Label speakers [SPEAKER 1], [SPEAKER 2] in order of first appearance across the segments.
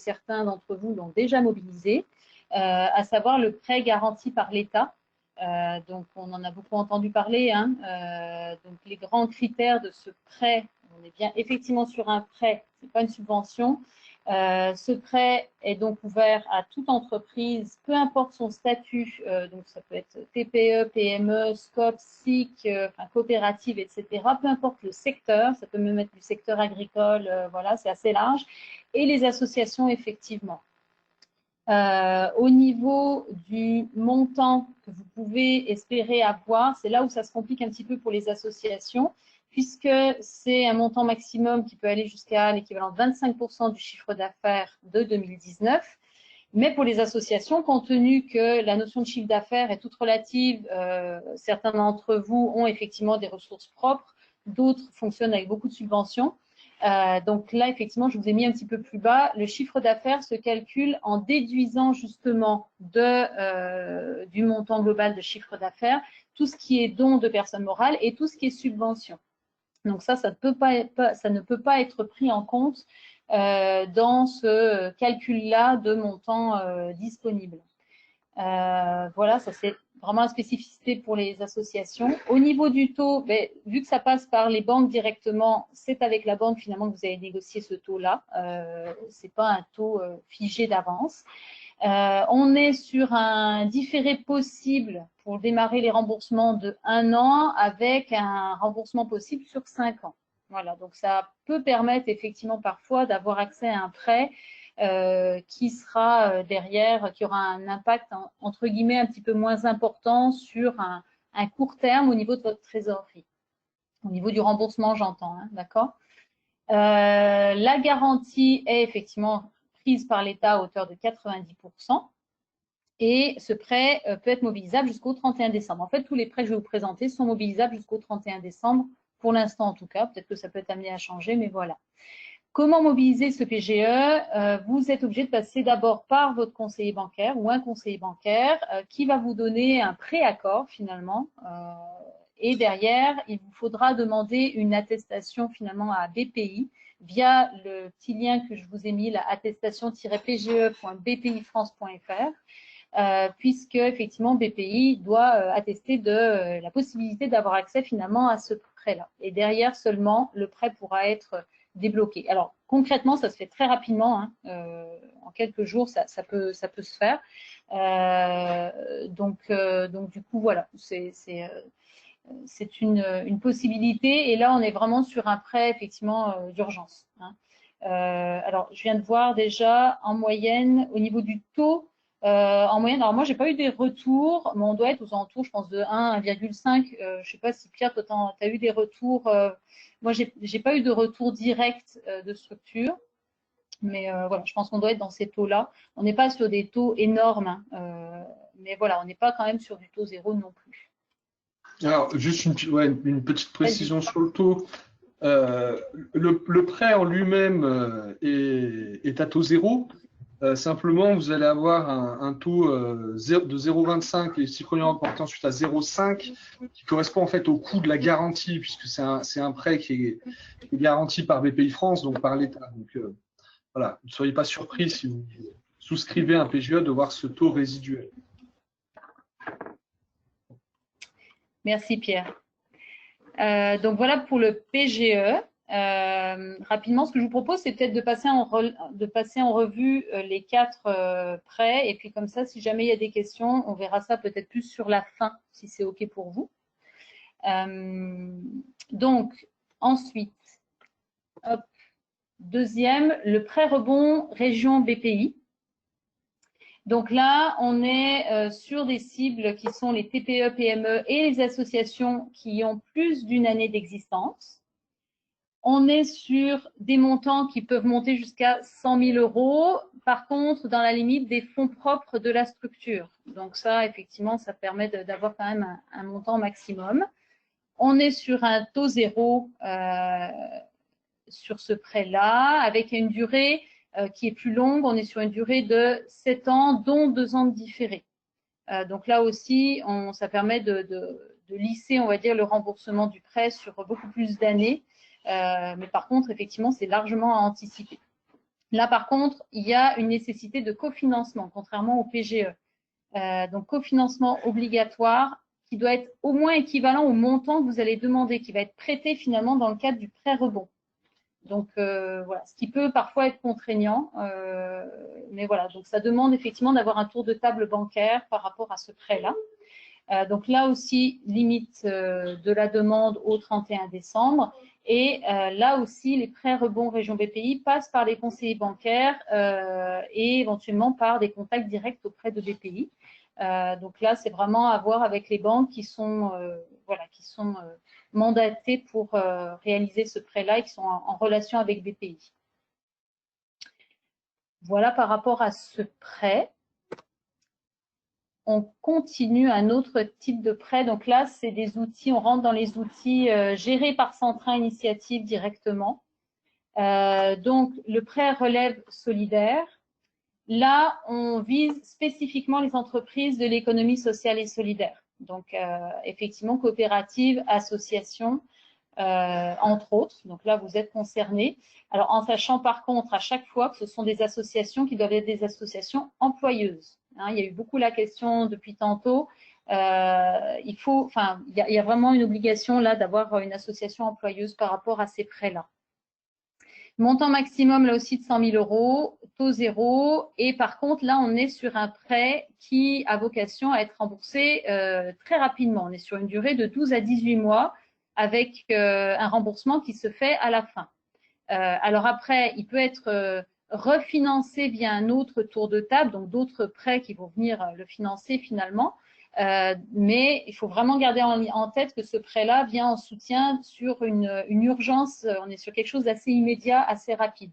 [SPEAKER 1] certains d'entre vous l'ont déjà mobilisé, à savoir le prêt garanti par l'État. Donc, on en a beaucoup entendu parler. Hein. Donc, les grands critères de ce prêt, on est bien effectivement sur un prêt, ce n'est pas une subvention. Ce prêt est donc ouvert à toute entreprise, peu importe son statut, donc ça peut être TPE, PME, SCOP, SIC, coopérative, etc. Peu importe le secteur, ça peut même être du secteur agricole, voilà, c'est assez large. Et les associations, effectivement. Au niveau du montant que vous pouvez espérer avoir, c'est là où ça se complique un petit peu pour les associations, puisque c'est un montant maximum qui peut aller jusqu'à l'équivalent de 25% du chiffre d'affaires de 2019. Mais pour les associations, compte tenu que la notion de chiffre d'affaires est toute relative, certains d'entre vous ont effectivement des ressources propres, d'autres fonctionnent avec beaucoup de subventions. Donc là, effectivement, je vous ai mis un petit peu plus bas. Le chiffre d'affaires se calcule en déduisant justement du montant global de chiffre d'affaires tout ce qui est don de personnes morales et tout ce qui est subvention. Donc ça ne peut pas être pris en compte dans ce calcul-là de montant disponible. Voilà, ça c'est vraiment une spécificité pour les associations. Au niveau du taux, vu que ça passe par les banques directement, c'est avec la banque finalement que vous allez négocier ce taux-là. Ce n'est pas un taux figé d'avance. On est sur un différé possible pour démarrer les remboursements de 1 an avec un remboursement possible sur 5 ans. Voilà, donc ça peut permettre effectivement parfois d'avoir accès à un prêt qui sera derrière, qui aura un impact entre guillemets un petit peu moins important sur un court terme au niveau de votre trésorerie. Au niveau du remboursement, j'entends, hein, d'accord. La garantie est effectivement prise par l'État à hauteur de 90%. Et ce prêt peut être mobilisable jusqu'au 31 décembre. En fait, tous les prêts que je vais vous présenter sont mobilisables jusqu'au 31 décembre, pour l'instant en tout cas. Peut-être que ça peut être amené à changer, mais voilà. Comment mobiliser ce PGE? Vous êtes obligé de passer d'abord par votre conseiller bancaire ou un conseiller bancaire qui va vous donner un préaccord finalement. Et derrière, il vous faudra demander une attestation finalement à BPI via le petit lien que je vous ai mis, la attestation-pge.bpifrance.fr. Puisque effectivement BPI doit attester de la possibilité d'avoir accès finalement à ce prêt-là. Et derrière seulement, le prêt pourra être débloqué. Alors concrètement, ça se fait très rapidement, hein, en quelques jours, ça peut se faire. Donc du coup, voilà, c'est une possibilité. Et là, on est vraiment sur un prêt effectivement d'urgence. Hein. Alors, je viens de voir déjà en moyenne, au niveau du taux, en moyenne, alors moi, j'ai pas eu des retours, mais on doit être aux alentours, je pense, de 1 à 1,5. Je sais pas si Pierre, toi, tu as eu des retours. Moi, j'ai pas eu de retour direct de structure, mais voilà, je pense qu'on doit être dans ces taux-là. On n'est pas sur des taux énormes, hein, mais voilà, on n'est pas quand même sur du taux zéro non plus.
[SPEAKER 2] Alors, juste une petite précision sur le taux. Le prêt en lui-même est à taux zéro. Simplement, vous allez avoir un taux de 0,25 et si premièrement porté ensuite à 0,5 qui correspond en fait au coût de la garantie puisque c'est un prêt qui est garanti par BPIFrance, donc par l'État. Donc voilà, ne soyez pas surpris si vous souscrivez un PGE de voir ce taux résiduel.
[SPEAKER 1] Merci Pierre. Donc voilà pour le PGE. Rapidement, ce que je vous propose, c'est peut-être de passer en revue les 4 prêts. Et puis comme ça, si jamais il y a des questions, on verra ça peut-être plus sur la fin, si c'est OK pour vous. Donc, ensuite, hop, deuxième, le prêt rebond région BPI. Donc là, on est sur des cibles qui sont les TPE, PME et les associations qui ont plus d'une année d'existence. On est sur des montants qui peuvent monter jusqu'à 100 000 €, par contre, dans la limite des fonds propres de la structure. Donc ça, effectivement, ça permet d'avoir quand même un montant maximum. On est sur un taux zéro sur ce prêt-là, avec une durée qui est plus longue. On est sur une durée de 7 ans, dont 2 ans de différé. Donc là aussi, ça permet de lisser, on va dire, le remboursement du prêt sur beaucoup plus d'années. Mais par contre, effectivement, c'est largement à anticiper. Là, par contre, il y a une nécessité de cofinancement, contrairement au PGE. Donc, cofinancement obligatoire qui doit être au moins équivalent au montant que vous allez demander, qui va être prêté finalement dans le cadre du prêt rebond. Donc, voilà, ce qui peut parfois être contraignant. Mais voilà, donc ça demande effectivement d'avoir un tour de table bancaire par rapport à ce prêt-là. Donc là aussi, limite de la demande au 31 décembre. Et là aussi, les prêts rebonds région BPI passent par les conseillers bancaires et éventuellement par des contacts directs auprès de BPI. Donc là, c'est vraiment à voir avec les banques qui sont, mandatées pour réaliser ce prêt-là et qui sont en relation avec BPI. Voilà par rapport à ce prêt. On continue un autre type de prêt. Donc là, c'est des outils, on rentre dans les outils gérés par Centrin Initiative directement. Donc, le prêt relève solidaire. Là, on vise spécifiquement les entreprises de l'économie sociale et solidaire. Donc, effectivement, coopératives, associations, entre autres. Donc là, vous êtes concernés. Alors, en sachant par contre à chaque fois que ce sont des associations qui doivent être des associations employeuses. Hein, il y a eu beaucoup la question depuis tantôt. Il y a vraiment une obligation là d'avoir une association employeuse par rapport à ces prêts-là. Montant maximum là aussi de 100 000 euros, taux zéro. Et par contre, là, on est sur un prêt qui a vocation à être remboursé très rapidement. On est sur une durée de 12 à 18 mois avec un remboursement qui se fait à la fin. Alors après, il peut être refinancé via un autre tour de table, donc d'autres prêts qui vont venir le financer finalement. Mais il faut vraiment garder en tête que ce prêt-là vient en soutien sur une urgence. On est sur quelque chose d'assez immédiat, assez rapide.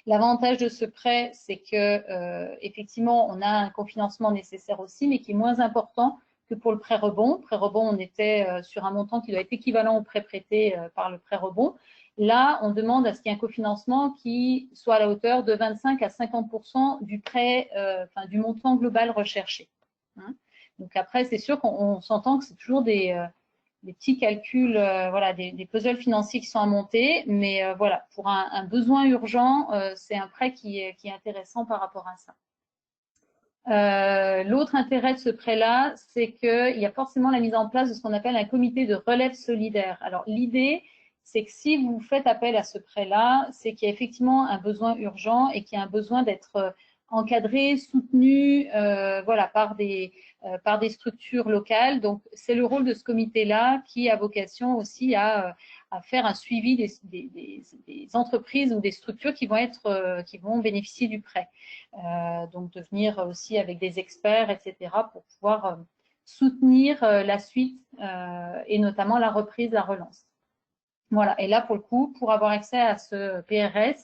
[SPEAKER 1] L'avantage de ce prêt, c'est que effectivement, on a un cofinancement nécessaire aussi, mais qui est moins important que pour le prêt rebond. Prêt rebond, on était sur un montant qui doit être équivalent au prêt prêté par le prêt rebond. Là, on demande à ce qu'il y ait un cofinancement qui soit à la hauteur de 25 à 50% du prêt, du montant global recherché. Hein. Donc après, c'est sûr qu'on s'entend que c'est toujours des petits calculs, des puzzles financiers qui sont à monter, mais voilà, pour un besoin urgent, c'est un prêt qui est intéressant par rapport à ça. L'autre intérêt de ce prêt-là, c'est qu'il y a forcément la mise en place de ce qu'on appelle un comité de relève solidaire. Alors l'idée, c'est que si vous faites appel à ce prêt-là, c'est qu'il y a effectivement un besoin urgent et qu'il y a un besoin d'être encadré, soutenu, par des structures locales. Donc, c'est le rôle de ce comité-là qui a vocation aussi à faire un suivi des entreprises ou des structures qui vont bénéficier du prêt. Donc, de venir aussi avec des experts, etc., pour pouvoir soutenir la suite et notamment la reprise, la relance. Voilà, et là, pour le coup, pour avoir accès à ce PRS,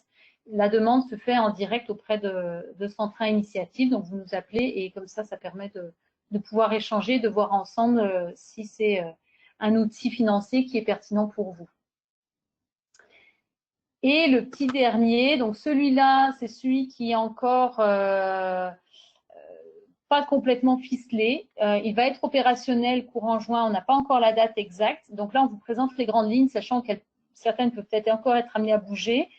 [SPEAKER 1] la demande se fait en direct auprès de Centrin Initiative. Donc, vous nous appelez et comme ça permet de pouvoir échanger, de voir ensemble si c'est un outil financier qui est pertinent pour vous. Et le petit dernier, donc celui-là, c'est celui qui est encore pas complètement ficelé. Il va être opérationnel courant juin. On n'a pas encore la date exacte. Donc là, on vous présente les grandes lignes, sachant que certaines peuvent peut-être encore être amenées à bouger.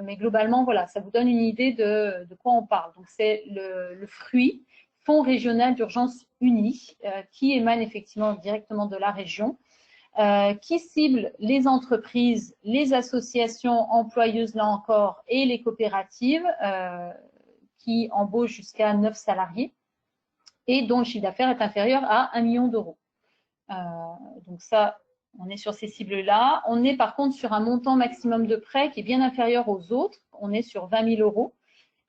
[SPEAKER 1] Mais globalement, voilà, ça vous donne une idée de quoi on parle. Donc, c'est le fruit, Fonds régional d'urgence uni, qui émane effectivement directement de la région, qui cible les entreprises, les associations employeuses, là encore, et les coopératives qui embauchent jusqu'à 9 salariés et dont le chiffre d'affaires est inférieur à 1 million d'euros. Donc ça, on est sur ces cibles-là. On est par contre sur un montant maximum de prêt qui est bien inférieur aux autres. On est sur 20 000 euros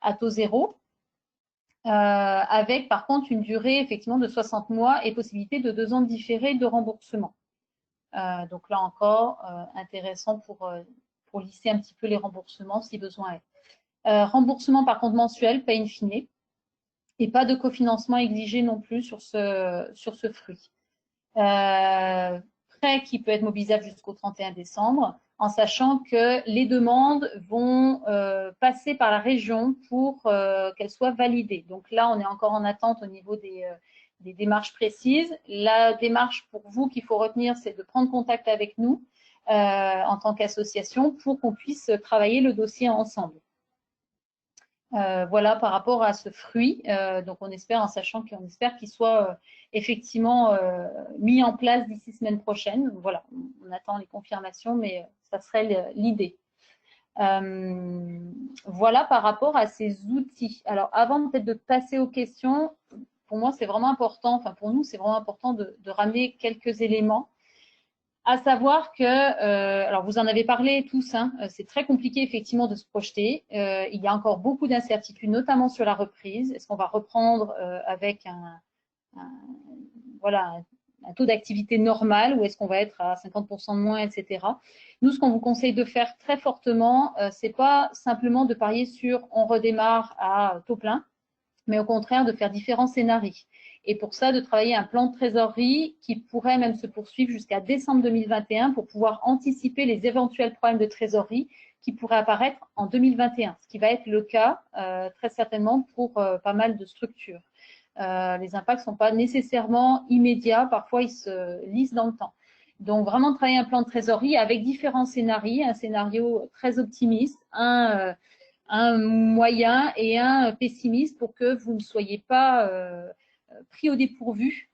[SPEAKER 1] à taux zéro, avec par contre une durée effectivement de 60 mois et possibilité de 2 ans de différé de remboursement. Donc là encore, intéressant pour lisser un petit peu les remboursements si besoin est. Remboursement par contre mensuel, pay in fine, et pas de cofinancement exigé non plus sur ce fruit. Prêt qui peut être mobilisable jusqu'au 31 décembre, en sachant que les demandes vont passer par la région pour qu'elles soient validées. Donc là, on est encore en attente au niveau des démarches précises. La démarche pour vous qu'il faut retenir, c'est de prendre contact avec nous en tant qu'association pour qu'on puisse travailler le dossier ensemble. Voilà par rapport à ce fruit. Donc on espère, en sachant qu'on espère qu'il soit effectivement mis en place d'ici semaine prochaine. Voilà, on attend les confirmations, mais ça serait l'idée. Voilà par rapport à ces outils. Alors avant peut-être de passer aux questions, pour moi c'est vraiment important, enfin pour nous c'est vraiment important de ramener quelques éléments. À savoir que, alors vous en avez parlé tous, hein, c'est très compliqué effectivement de se projeter. Il y a encore beaucoup d'incertitudes, notamment sur la reprise. Est-ce qu'on va reprendre avec voilà, un taux d'activité normal ou est-ce qu'on va être à 50% de moins, etc. Nous, ce qu'on vous conseille de faire très fortement, c'est pas simplement de parier sur on redémarre à taux plein, mais au contraire de faire différents scénarios. Et pour ça, de travailler un plan de trésorerie qui pourrait même se poursuivre jusqu'à décembre 2021 pour pouvoir anticiper les éventuels problèmes de trésorerie qui pourraient apparaître en 2021, ce qui va être le cas très certainement pour pas mal de structures. Les impacts ne sont pas nécessairement immédiats, parfois ils se lissent dans le temps. Donc vraiment travailler un plan de trésorerie avec différents scénarios, un scénario très optimiste, un moyen et un pessimiste pour que vous ne soyez pas pris au dépourvu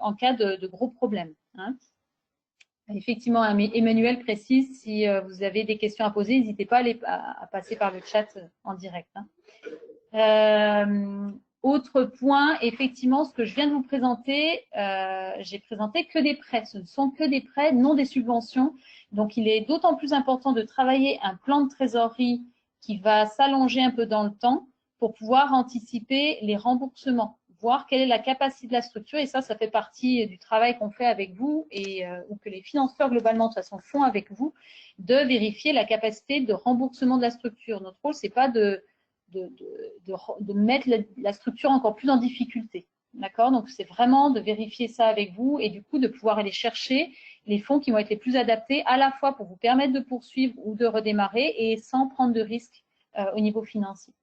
[SPEAKER 1] en cas de gros problèmes. Hein. Effectivement, Emmanuel précise, si vous avez des questions à poser, n'hésitez pas à passer par le chat en direct. Hein. Autre point, effectivement, ce que je viens de vous présenter, j'ai présenté que des prêts. Ce ne sont que des prêts, non des subventions. Donc, il est d'autant plus important de travailler un plan de trésorerie qui va s'allonger un peu dans le temps pour pouvoir anticiper les remboursements, voir quelle est la capacité de la structure. Et ça fait partie du travail qu'on fait avec vous et ou que les financeurs globalement de toute façon font avec vous, de vérifier la capacité de remboursement de la structure. Notre rôle, c'est pas de mettre la structure encore plus en difficulté. D'accord? Donc, c'est vraiment de vérifier ça avec vous et du coup, de pouvoir aller chercher les fonds qui vont être les plus adaptés à la fois pour vous permettre de poursuivre ou de redémarrer et sans prendre de risques au niveau financier.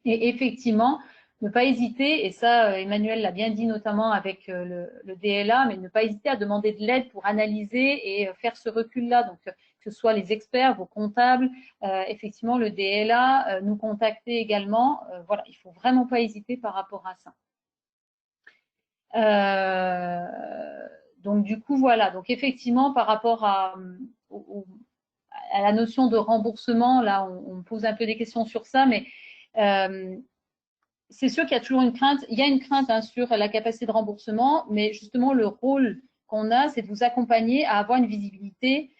[SPEAKER 1] Et effectivement, ne pas hésiter, et ça, Emmanuel l'a bien dit notamment avec le DLA, mais ne pas hésiter à demander de l'aide pour analyser et faire ce recul-là. Donc, que ce soit les experts, vos comptables, effectivement, le DLA, nous contacter également. Voilà, il ne faut vraiment pas hésiter par rapport à ça. Donc, du coup, voilà. Donc, effectivement, par rapport à la notion de remboursement, là, on me pose un peu des questions sur ça, mais c'est sûr qu'il y a toujours une crainte. Il y a une crainte hein, sur la capacité de remboursement, mais justement, le rôle qu'on a, c'est de vous accompagner à avoir une visibilité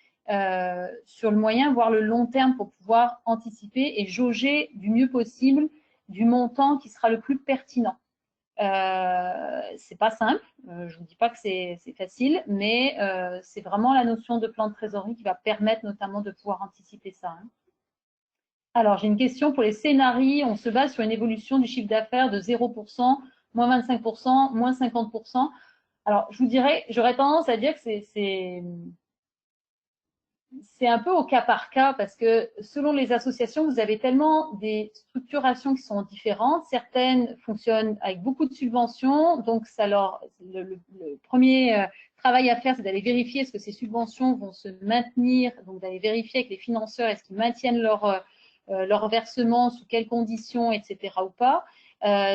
[SPEAKER 1] sur le moyen, voire le long terme pour pouvoir anticiper et jauger du mieux possible du montant qui sera le plus pertinent. C'est pas simple, je vous dis pas que c'est facile, mais c'est vraiment la notion de plan de trésorerie qui va permettre notamment de pouvoir anticiper ça. Hein. Alors, j'ai une question pour les scénarios. On se base sur une évolution du chiffre d'affaires de 0%, moins 25%, moins 50%. Alors, je vous dirais, j'aurais tendance à dire que c'est un peu au cas par cas parce que selon les associations, vous avez tellement des structurations qui sont différentes. Certaines fonctionnent avec beaucoup de subventions, donc ça le premier travail à faire, c'est d'aller vérifier est-ce que ces subventions vont se maintenir, donc d'aller vérifier avec les financeurs est-ce qu'ils maintiennent leur versement, sous quelles conditions, etc. ou pas.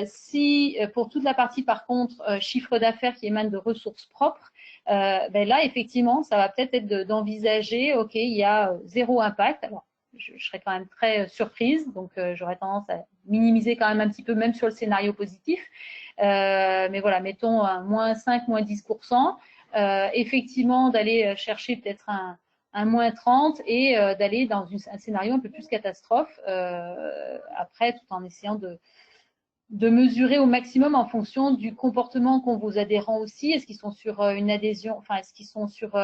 [SPEAKER 1] Si pour toute la partie par contre chiffre d'affaires qui émane de ressources propres, ben là effectivement ça va peut-être être d'envisager ok il y a zéro impact. Alors je serais quand même très surprise, donc j'aurais tendance à minimiser quand même un petit peu même sur le scénario positif. Mais voilà, mettons un moins 5, moins 10%. Effectivement d'aller chercher peut-être un moins 30 et d'aller dans un scénario un peu plus catastrophe après tout en essayant de mesurer au maximum en fonction du comportement qu'ont vos adhérents aussi. Est-ce qu'ils sont sur une adhésion, enfin est-ce qu'ils sont sur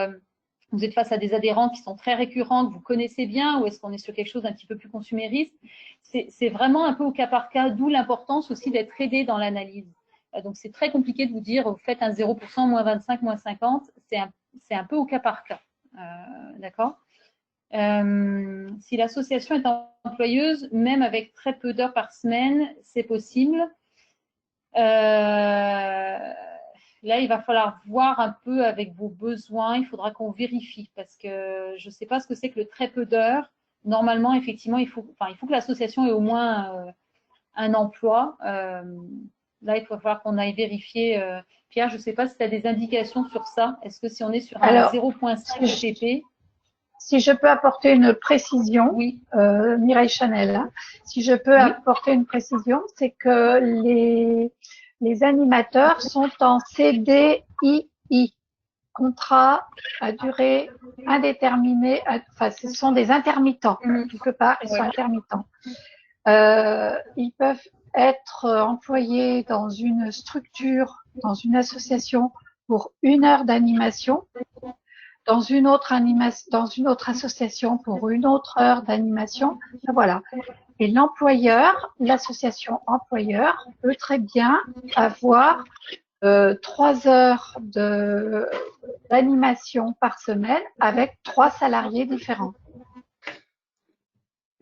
[SPEAKER 1] vous êtes face à des adhérents qui sont très récurrents, que vous connaissez bien, ou est-ce qu'on est sur quelque chose d'un petit peu plus consumériste? C'est vraiment un peu au cas par cas, d'où l'importance aussi d'être aidé dans l'analyse. Donc c'est très compliqué de vous dire vous faites un 0%, moins 25, moins 50, c'est un peu au cas par cas. D'accord? Si l'association est employeuse, même avec très peu d'heures par semaine, c'est possible. Là, il va falloir voir un peu avec vos besoins. Il faudra qu'on vérifie parce que je ne sais pas ce que c'est que le très peu d'heures. Normalement, effectivement, il faut que l'association ait au moins un emploi, là, il va falloir qu'on aille vérifier. Pierre, je ne sais pas si tu as des indications sur ça. Est-ce que si on est sur un 0,5 ETP…
[SPEAKER 3] Si je peux apporter une précision,
[SPEAKER 1] oui.
[SPEAKER 3] Mireille Chanel, hein, si je peux apporter une précision, c'est que les animateurs sont en CDII, contrat à durée indéterminée, enfin ce sont des intermittents, quelque part, ils sont intermittents. Ils peuvent être employés dans une structure, dans une association pour 1 heure d'animation, dans une autre association pour 1 autre heure d'animation. Voilà. Et l'employeur, l'association employeur peut très bien avoir 3 heures d'animation par semaine avec 3 salariés différents.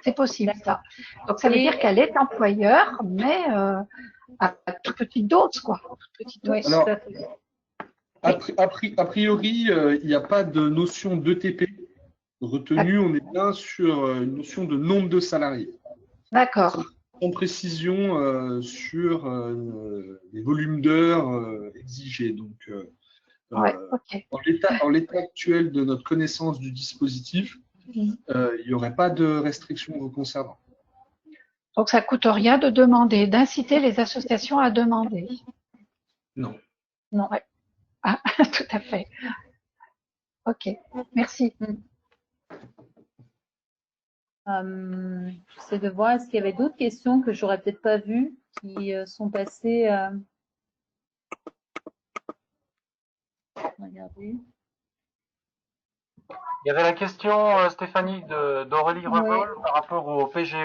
[SPEAKER 3] C'est possible, ça. Donc, ça veut dire qu'elle est employeur, mais à toute petite dose, quoi.
[SPEAKER 1] Oui,
[SPEAKER 2] alors, a priori, il n'y a pas de notion d'ETP retenue. On est bien sur une notion de nombre de salariés.
[SPEAKER 3] D'accord.
[SPEAKER 2] En précision sur les volumes d'heures exigés. Donc, en l'état actuel de notre connaissance du dispositif, il n'y aurait pas de restriction vous concernant.
[SPEAKER 3] Donc, ça ne coûte rien de demander, d'inciter les associations à demander.
[SPEAKER 2] Non.
[SPEAKER 1] Non.
[SPEAKER 3] Ouais. Ah, tout à fait. Ok, merci.
[SPEAKER 1] J'essaie de voir, est-ce qu'il y avait d'autres questions que j'aurais peut-être pas vues qui sont passées. Regardez.
[SPEAKER 4] Il y avait la question, Stéphanie, d'Aurélie Revol par rapport au PGE.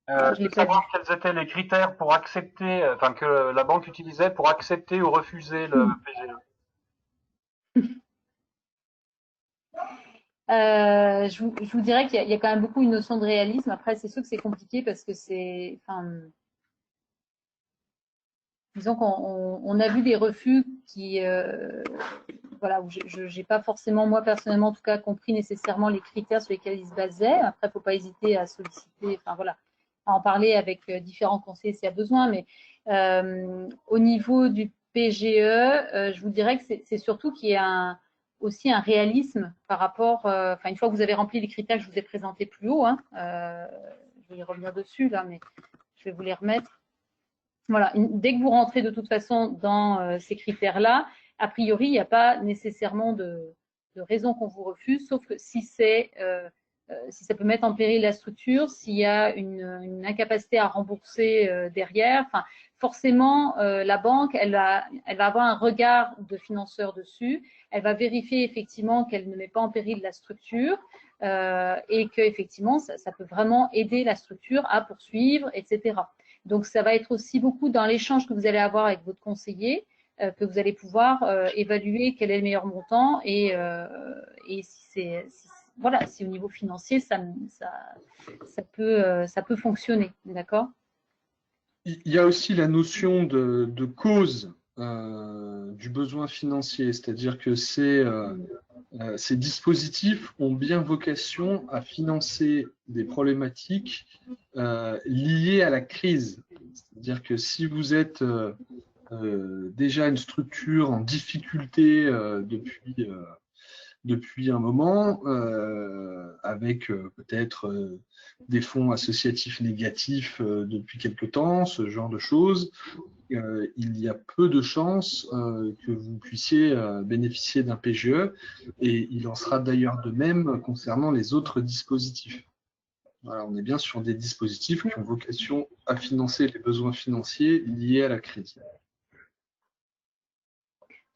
[SPEAKER 4] De savoir quels étaient les critères pour accepter, enfin que la banque utilisait pour accepter ou refuser le PGE.
[SPEAKER 1] Je vous dirais qu'il y a quand même beaucoup une notion de réalisme. Après, c'est sûr que c'est compliqué parce que c'est, disons qu'on a vu des refus qui, voilà, où je n'ai pas forcément, moi personnellement en tout cas, compris nécessairement les critères sur lesquels ils se basaient. Après, il ne faut pas hésiter à solliciter, enfin voilà, à en parler avec différents conseillers s'il y a besoin. Mais au niveau du PGE, je vous dirais que c'est surtout qu'il y a aussi un réalisme par rapport, une fois que vous avez rempli les critères que je vous ai présentés plus haut, je vais y revenir dessus là, mais je vais vous les remettre. Voilà, dès que vous rentrez de toute façon dans ces critères-là, a priori, il n'y a pas nécessairement de raison qu'on vous refuse, sauf que si ça peut mettre en péril la structure, s'il y a une incapacité à rembourser derrière, forcément, la banque, elle va avoir un regard de financeur dessus, elle va vérifier effectivement qu'elle ne met pas en péril la structure et qu'effectivement, ça peut vraiment aider la structure à poursuivre, etc. Donc, ça va être aussi beaucoup dans l'échange que vous allez avoir avec votre conseiller que vous allez pouvoir évaluer quel est le meilleur montant et si au niveau financier, ça peut fonctionner. D'accord ?
[SPEAKER 2] Il y a aussi la notion de cause du besoin financier, c'est-à-dire que ces dispositifs ont bien vocation à financer des problématiques liées à la crise. C'est-à-dire que si vous êtes déjà une structure en difficulté depuis un moment, avec peut-être des fonds associatifs négatifs depuis quelque temps, ce genre de choses, il y a peu de chances que vous puissiez bénéficier d'un PGE, et il en sera d'ailleurs de même concernant les autres dispositifs. Voilà, on est bien sur des dispositifs qui ont vocation à financer les besoins financiers liés à la crise.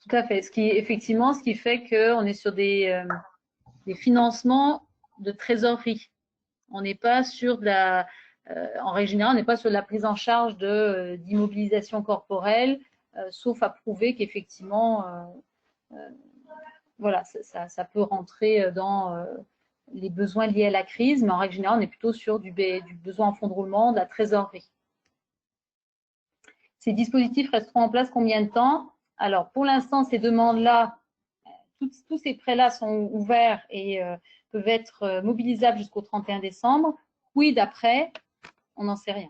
[SPEAKER 1] Tout à fait. Ce qui fait qu'on est sur des financements de trésorerie. On n'est pas sur en règle générale, on n'est pas sur la prise en charge d'immobilisation corporelle, sauf à prouver qu'effectivement, voilà, ça peut rentrer dans les besoins liés à la crise, mais en règle générale, on est plutôt sur du besoin en fonds de roulement, de la trésorerie. Ces dispositifs resteront en place combien de temps? Alors, pour l'instant, ces demandes-là, tous ces prêts-là sont ouverts et peuvent être mobilisables jusqu'au 31 décembre. Oui, d'après, on n'en sait rien.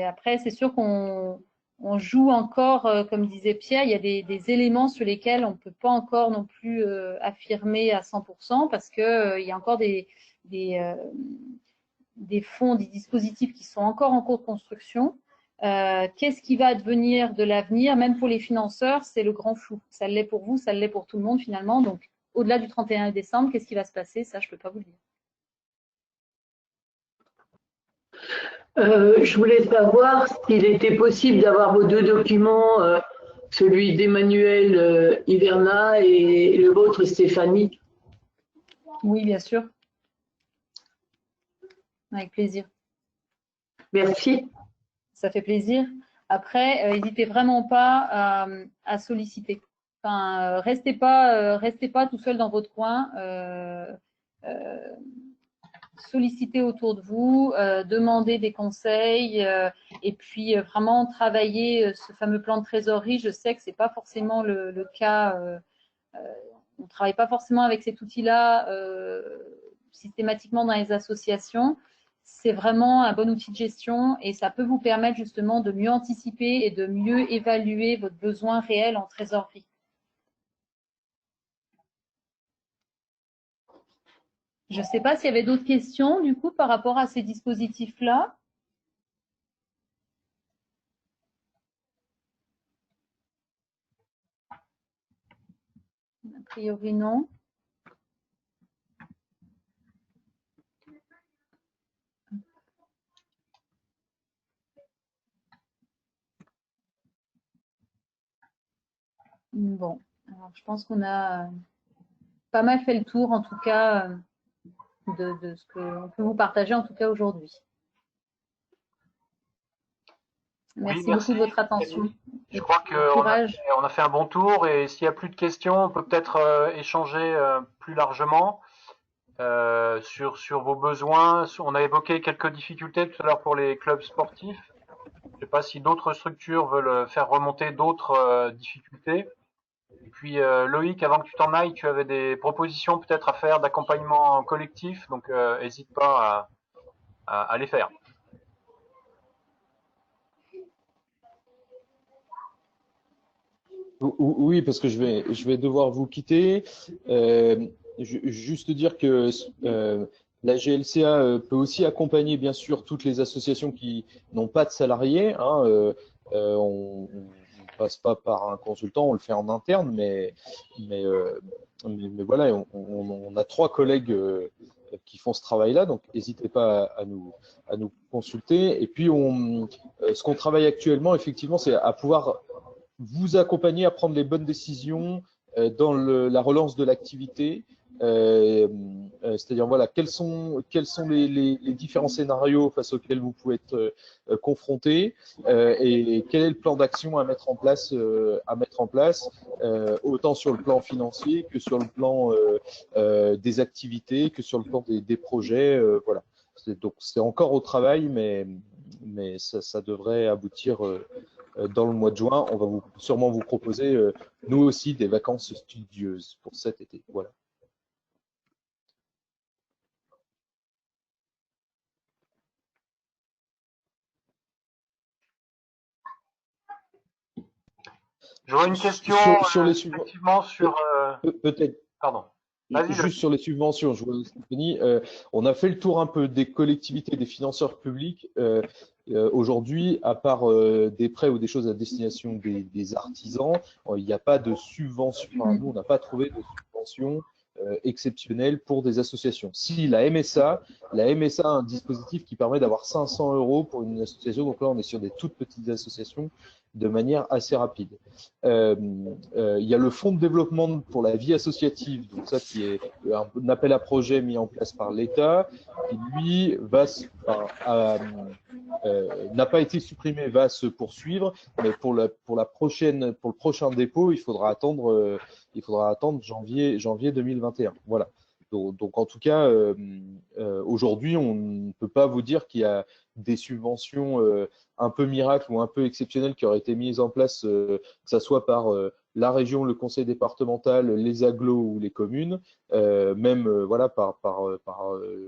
[SPEAKER 1] Après, c'est sûr qu'on joue encore, comme disait Pierre, il y a des éléments sur lesquels on ne peut pas encore non plus affirmer à 100% parce qu'il y a encore des fonds, des dispositifs qui sont encore en cours de construction. Qu'est-ce qui va advenir de l'avenir? Même pour les financeurs, c'est le grand flou. Ça l'est pour vous, ça l'est pour tout le monde finalement. Donc, au-delà du 31 décembre, qu'est-ce qui va se passer? Ça, je ne peux pas vous le dire.
[SPEAKER 5] Je voulais savoir s'il était possible d'avoir vos deux documents, celui d'Emmanuel Hiverna et le vôtre, Stéphanie.
[SPEAKER 1] Oui, bien sûr. Avec plaisir.
[SPEAKER 5] Merci.
[SPEAKER 1] Ça fait plaisir. Après, n'hésitez vraiment pas à solliciter. Enfin, restez pas tout seul dans votre coin. Sollicitez autour de vous, demandez des conseils et puis vraiment travailler ce fameux plan de trésorerie. Je sais que c'est pas forcément le cas. On ne travaille pas forcément avec cet outil-là systématiquement dans les associations. C'est vraiment un bon outil de gestion et ça peut vous permettre justement de mieux anticiper et de mieux évaluer votre besoin réel en trésorerie. Je ne sais pas s'il y avait d'autres questions du coup par rapport à ces dispositifs-là. A priori, non. Bon, alors je pense qu'on a pas mal fait le tour en tout cas de ce qu'on peut vous partager en tout cas aujourd'hui. Merci, beaucoup de votre attention.
[SPEAKER 4] Je crois qu'on a fait un bon tour et s'il n'y a plus de questions, on peut peut-être échanger plus largement sur vos besoins. On a évoqué quelques difficultés tout à l'heure pour les clubs sportifs. Je ne sais pas si d'autres structures veulent faire remonter d'autres difficultés. Et puis Loïc, avant que tu t'en ailles, tu avais des propositions peut-être à faire d'accompagnement collectif, donc n'hésite pas à les faire.
[SPEAKER 6] Oui, parce que je vais devoir vous quitter. Juste dire que la GLCA peut aussi accompagner bien sûr toutes les associations qui n'ont pas de salariés. Hein, on passe pas par un consultant, on le fait en interne, mais voilà, on a 3 collègues qui font ce travail-là, donc n'hésitez pas à nous consulter. Et puis ce qu'on travaille actuellement, effectivement, c'est à pouvoir vous accompagner à prendre les bonnes décisions dans la relance de l'activité. C'est-à-dire, voilà, quels sont les différents scénarios face auxquels vous pouvez être confrontés et quel est le plan d'action à mettre en place, autant sur le plan financier que sur le plan des activités, que sur le plan des projets. Voilà. Donc, c'est encore au travail, mais ça devrait aboutir dans le mois de juin. On va sûrement vous proposer, nous aussi, des vacances studieuses pour cet été. Voilà.
[SPEAKER 4] J'aurais une question
[SPEAKER 6] sur les
[SPEAKER 4] effectivement sur…
[SPEAKER 6] Peut-être.
[SPEAKER 4] Pardon.
[SPEAKER 6] Juste sur les subventions, je vois Stéphanie, on a fait le tour un peu des collectivités, des financeurs publics. Aujourd'hui, à part des prêts ou des choses à destination des artisans, il n'y a pas de subvention. Enfin, nous, on n'a pas trouvé de subvention exceptionnelle pour des associations. Si la MSA a un dispositif qui permet d'avoir 500 € pour une association. Donc là, on est sur des toutes petites associations de manière assez rapide. Il y a le fonds de développement pour la vie associative, donc ça qui est un appel à projet mis en place par l'État, qui lui n'a pas été supprimé, va se poursuivre, mais pour le prochain dépôt, il faudra attendre janvier 2021. Voilà. Donc en tout cas, aujourd'hui, on ne peut pas vous dire qu'il y a des subventions un peu miracles ou un peu exceptionnelles qui auraient été mises en place, que ce soit par la région, le conseil départemental, les agglos ou les communes, même voilà, par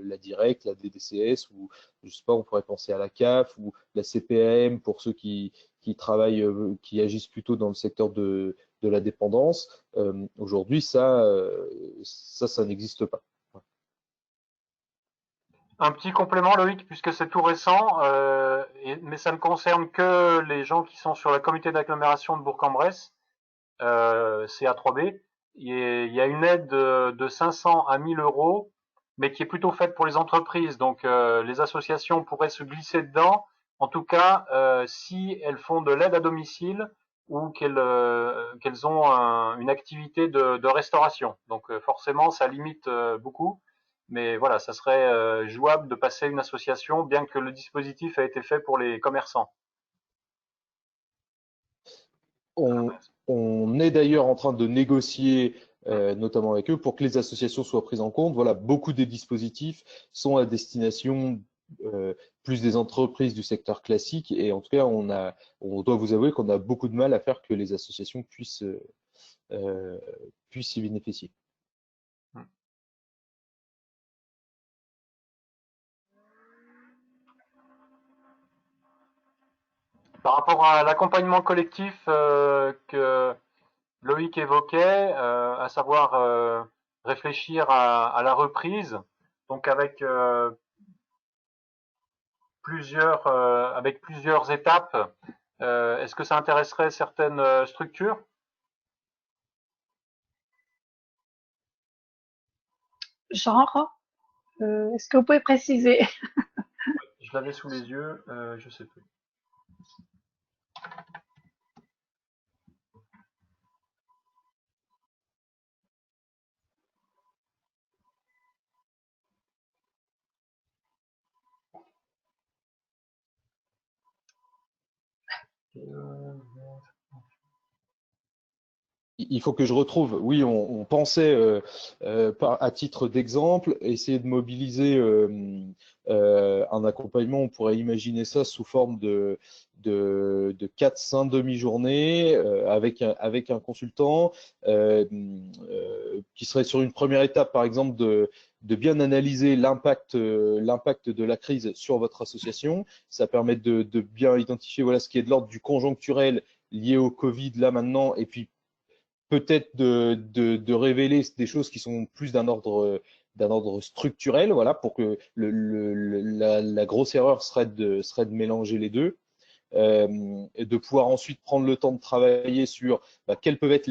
[SPEAKER 6] la DIRECT, la DDCS, ou je sais pas, on pourrait penser à la CAF ou la CPAM pour ceux qui travaillent, qui agissent plutôt dans le secteur de la dépendance. Aujourd'hui, ça n'existe pas.
[SPEAKER 4] Un petit complément, Loïc, puisque c'est tout récent, mais ça ne concerne que les gens qui sont sur la comité d'agglomération de Bourg-en-Bresse, CA3B. Il y a une aide de 500 à 1000 euros, mais qui est plutôt faite pour les entreprises. Donc, les associations pourraient se glisser dedans. En tout cas, si elles font de l'aide à domicile ou qu'elles ont une activité de restauration. Donc, forcément, ça limite beaucoup. Mais voilà, ça serait jouable de passer une association, bien que le dispositif a été fait pour les commerçants.
[SPEAKER 6] On est d'ailleurs en train de négocier, notamment avec eux, pour que les associations soient prises en compte. Voilà, beaucoup des dispositifs sont à destination plus des entreprises du secteur classique, et en tout cas, on doit vous avouer qu'on a beaucoup de mal à faire que les associations puissent y bénéficier.
[SPEAKER 4] Par rapport à l'accompagnement collectif que Loïc évoquait, à savoir réfléchir à la reprise, donc avec plusieurs étapes, est-ce que ça intéresserait certaines structures?
[SPEAKER 3] Genre, est-ce que vous pouvez préciser?
[SPEAKER 4] Je l'avais sous les yeux, je sais plus.
[SPEAKER 6] Il faut que je retrouve. Oui, on pensait, à titre d'exemple, essayer de mobiliser un accompagnement. On pourrait imaginer ça sous forme de 4-5 demi-journées avec un consultant qui serait sur une première étape, par exemple, de bien analyser l'impact de la crise sur votre association. Ça permet de bien identifier voilà, ce qui est de l'ordre du conjoncturel lié au Covid là maintenant, et puis peut-être de révéler des choses qui sont plus d'un ordre structurel, voilà, pour que la grosse erreur serait de mélanger les deux. Et de pouvoir ensuite prendre le temps de travailler sur quelles peuvent être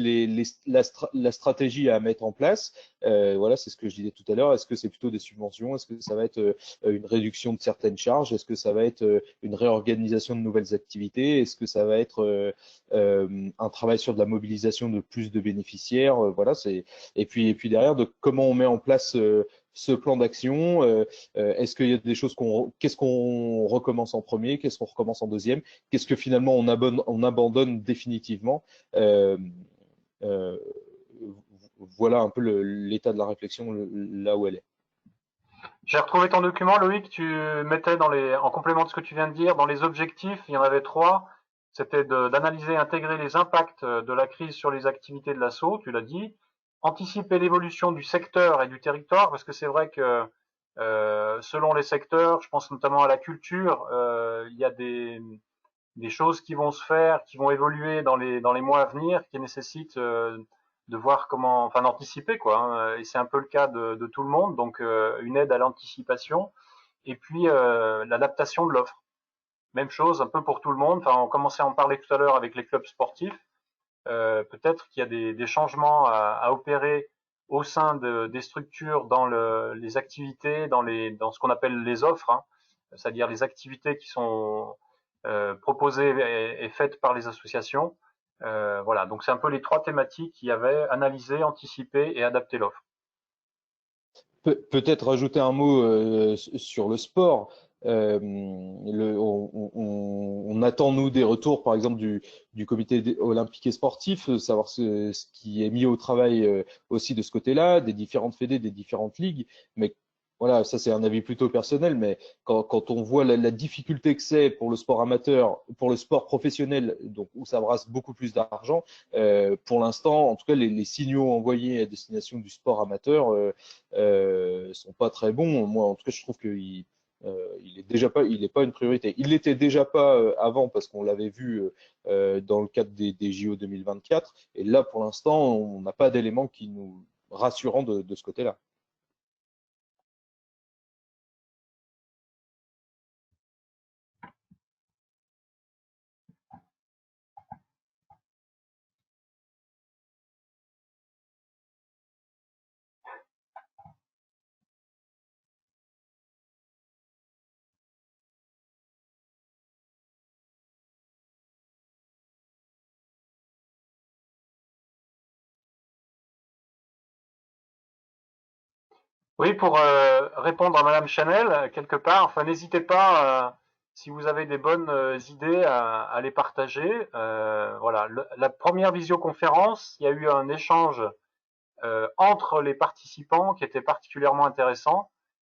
[SPEAKER 6] la stratégie à mettre en place. Voilà, c'est ce que je disais tout à l'heure. Est-ce que c'est plutôt des subventions? Est-ce que ça va être une réduction de certaines charges? Est-ce que ça va être une réorganisation de nouvelles activités? Est-ce que ça va être un travail sur de la mobilisation de plus de bénéficiaires? Voilà, et puis derrière, de comment on met en place ce plan d'action, est-ce qu'il y a des choses qu'est-ce qu'on recommence en premier, qu'est-ce qu'on recommence en deuxième, qu'est-ce que finalement on abandonne définitivement. Voilà un peu l'état de la réflexion là où elle est.
[SPEAKER 4] J'ai retrouvé ton document, Loïc. Tu mettais en complément de ce que tu viens de dire, dans les objectifs, il y en avait 3. C'était d'analyser et intégrer les impacts de la crise sur les activités de l'assaut, tu l'as dit. Anticiper l'évolution du secteur et du territoire, parce que c'est vrai que selon les secteurs, je pense notamment à la culture, il y a des choses qui vont se faire, qui vont évoluer dans les mois à venir, qui nécessitent de voir comment, enfin d'anticiper quoi. Hein, et c'est un peu le cas de tout le monde, donc une aide à l'anticipation et puis l'adaptation de l'offre. Même chose un peu pour tout le monde. Enfin, on commençait à en parler tout à l'heure avec les clubs sportifs. Peut-être qu'il y a des changements à opérer au sein des structures dans les activités, dans ce qu'on appelle les offres, hein, c'est-à-dire les activités qui sont proposées et faites par les associations. Voilà, donc c'est un peu les 3 thématiques qu'il y avait: analyser, anticiper et adapter l'offre.
[SPEAKER 6] Peut-être rajouter un mot sur le sport. On attend, nous, des retours, par exemple, du comité olympique et sportif, savoir ce qui est mis au travail aussi de ce côté-là, des différentes fédés, des différentes ligues. Mais voilà, ça c'est un avis plutôt personnel, mais quand on voit la difficulté que c'est pour le sport amateur, pour le sport professionnel, donc où ça brasse beaucoup plus d'argent, pour l'instant, en tout cas, les signaux envoyés à destination du sport amateur sont pas très bons. Moi, en tout cas, je trouve qu'il il est pas une priorité. Il l'était déjà pas avant parce qu'on l'avait vu dans le cadre des JO 2024. Et là, pour l'instant, on n'a pas d'éléments qui nous rassurant de ce côté-là.
[SPEAKER 4] Oui, pour répondre à Madame Chanel, quelque part, enfin, n'hésitez pas, si vous avez des bonnes idées, à les partager. Voilà, la première visioconférence, il y a eu un échange entre les participants qui était particulièrement intéressant.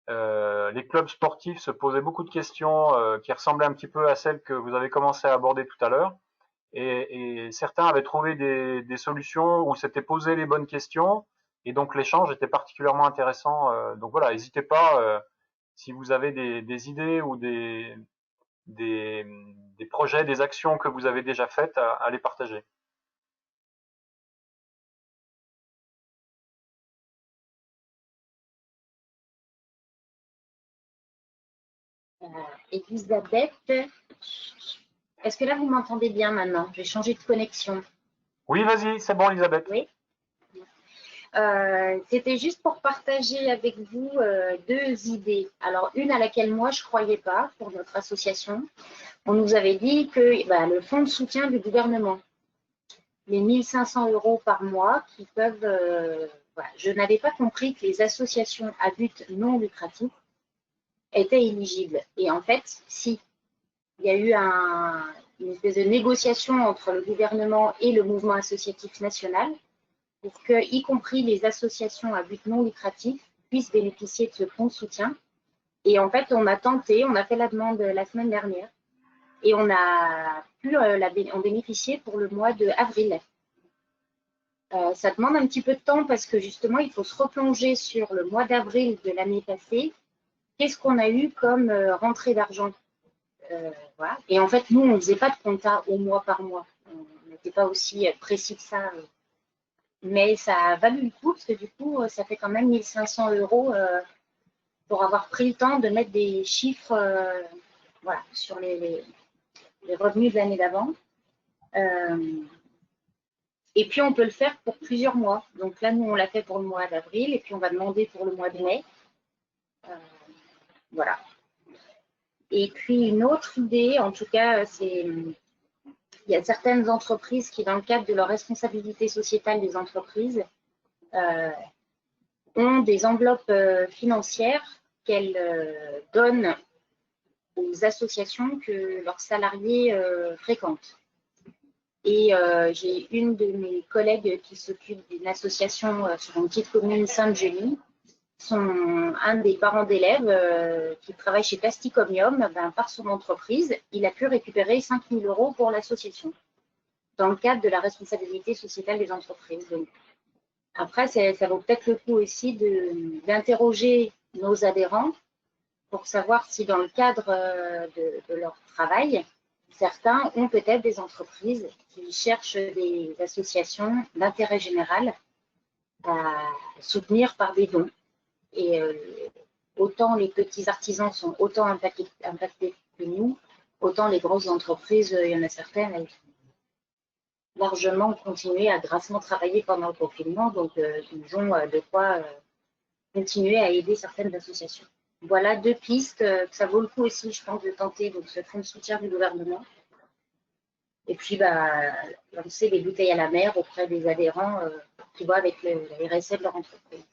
[SPEAKER 4] Les clubs sportifs se posaient beaucoup de questions qui ressemblaient un petit peu à celles que vous avez commencé à aborder tout à l'heure. Et certains avaient trouvé des solutions où s'étaient posées les bonnes questions. Et donc l'échange était particulièrement intéressant. Donc voilà, n'hésitez pas si vous avez des idées ou des, des projets, des actions que vous avez déjà faites à les partager.
[SPEAKER 7] Elisabeth, est-ce que là vous m'entendez bien maintenant? J'ai changé de connexion.
[SPEAKER 4] Oui, vas-y, c'est bon, Elisabeth.
[SPEAKER 7] Oui. C'était juste pour partager avec vous deux idées. Alors, une à laquelle moi je ne croyais pas pour notre association. On nous avait dit que le fonds de soutien du gouvernement, les 1 500 € par mois qui peuvent. Voilà. Je n'avais pas compris que les associations à but non lucratif étaient éligibles. Et en fait, si. Il y a eu une espèce de négociation entre le gouvernement et le mouvement associatif national pour que, y compris les associations à but non lucratif, puissent bénéficier de ce fonds de soutien. Et en fait, on a tenté, on a fait la demande la semaine dernière et on a pu en bénéficier pour le mois d'avril. Ça demande un petit peu de temps parce que justement, il faut se replonger sur le mois d'avril de l'année passée. Qu'est-ce qu'on a eu comme rentrée d'argent? Voilà. Et en fait, nous, on ne faisait pas de compta au mois par mois. On n'était pas aussi précis que ça. Mais ça a valu le coup parce que du coup, ça fait quand même 1 500 € pour avoir pris le temps de mettre des chiffres voilà, sur les revenus de l'année d'avant. Et puis, on peut le faire pour plusieurs mois. Donc là, nous, on l'a fait pour le mois d'avril et puis on va demander pour le mois de mai. Voilà. Et puis, une autre idée, en tout cas, il y a certaines entreprises qui, dans le cadre de leur responsabilité sociétale des entreprises, ont des enveloppes financières qu'elles donnent aux associations que leurs salariés fréquentent. Et j'ai une de mes collègues qui s'occupe d'une association sur une petite commune Sainte-Julie. Un des parents d'élèves qui travaille chez Plasticomium, par son entreprise, il a pu récupérer 5 000 € pour l'association dans le cadre de la responsabilité sociétale des entreprises. Donc, après, ça vaut peut-être le coup aussi d'interroger nos adhérents pour savoir si dans le cadre de leur travail, certains ont peut-être des entreprises qui cherchent des associations d'intérêt général à soutenir par des dons. Et autant les petits artisans sont autant impactés que nous, autant les grosses entreprises, il y en a certaines, elles ont largement continué à grassement travailler pendant le confinement, donc ils ont de quoi continuer à aider certaines associations. Voilà deux pistes que ça vaut le coup aussi, je pense, de tenter donc, ce fonds de soutien du gouvernement. Et puis, lancer les bouteilles à la mer auprès des adhérents qui voient avec les RSE de leur entreprise.